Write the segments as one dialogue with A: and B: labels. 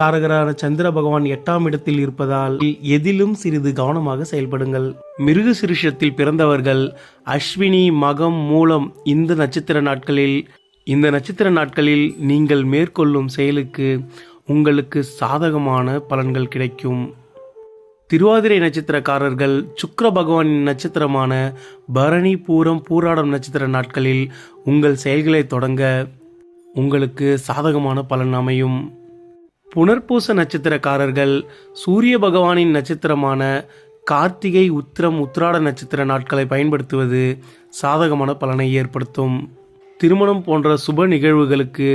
A: காரகரான சந்திர பகவான் 8ஆம் இடத்தில் இருப்பதால் எதிலும் சிறிது கவனமாக செயல்படுங்கள். மிருக சிருஷத்தில் பிறந்தவர்கள் அஸ்வினி, மகம், மூலம் இந்த நட்சத்திர நாட்களில் நீங்கள் மேற்கொள்ளும் செயலுக்கு உங்களுக்கு சாதகமான பலன்கள் கிடைக்கும். திருவாதிரை நட்சத்திரக்காரர்கள் சுக்கிர பகவானின் நட்சத்திரமான பரணி, பூரம், பூராடம் நட்சத்திர நாட்களில் உங்கள் செயல்களை தொடங்க உங்களுக்கு சாதகமான பலன் அமையும். புனர்பூச நட்சத்திரக்காரர்கள் சூரிய பகவானின் நட்சத்திரமான கார்த்திகை, உத்திரம், உத்திராட நட்சத்திர நாட்களை பயன்படுத்துவது சாதகமான பலனை ஏற்படுத்தும். திருமணம் போன்ற சுப நிகழ்வுகளுக்கு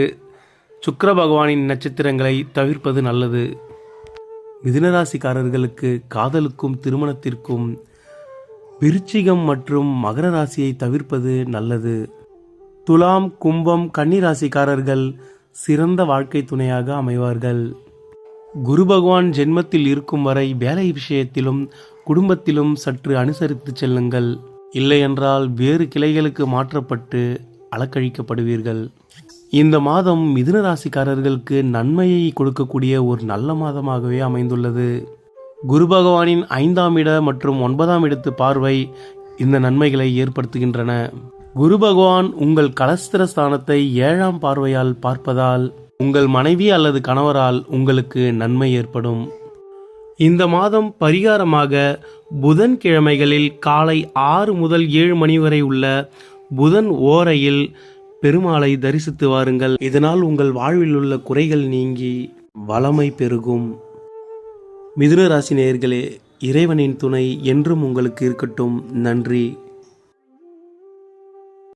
A: சுக்கிர பகவானின் நட்சத்திரங்களை தவிர்ப்பது நல்லது. மிதுனராசிக்காரர்களுக்கு காதலுக்கும் திருமணத்திற்கும் விருச்சிகம் மற்றும் மகர ராசியை தவிர்ப்பது நல்லது. துலாம், கும்பம், கன்னி ராசிக்காரர்கள் சிறந்த வாழ்க்கை துணையாக அமைவார்கள். குரு பகவான் ஜென்மத்தில் இருக்கும் வரை வேலை விஷயத்திலும் குடும்பத்திலும் சற்று அனுசரித்து செல்லுங்கள். இல்லையென்றால் வேறு கிளைகளுக்கு மாற்றப்பட்டு அலக்கழிக்கப்படுவீர்கள். இந்த மாதம் மிதுன ராசிக்காரர்களுக்கு நன்மையை கொடுக்கக்கூடிய ஒரு நல்ல மாதமாகவே அமைந்துள்ளது. குரு பகவானின் 5ஆம் இட மற்றும் 9ஆம் இடத்து பார்வை இந்த நன்மைகளை ஏற்படுத்துகின்றன. குரு பகவான் உங்கள் கலஸ்திர ஸ்தானத்தை 7ஆம் பார்வையால் பார்ப்பதால் உங்கள் மனைவி அல்லது கணவரால் உங்களுக்கு நன்மை ஏற்படும். இந்த மாதம் பரிகாரமாக புதன்கிழமைகளில் காலை 6 முதல் 7 மணி வரை உள்ள புதன் ஓரையில் பெருமாளை தரிசித்து வாருங்கள். இதனால் உங்கள் வாழ்வில் உள்ள குறைகள் நீங்கி வளமை பெருகும். மிதுன ராசி நேயர்களே, இறைவனின் துணை என்றும் உங்களுக்கு இருக்கட்டும். நன்றி.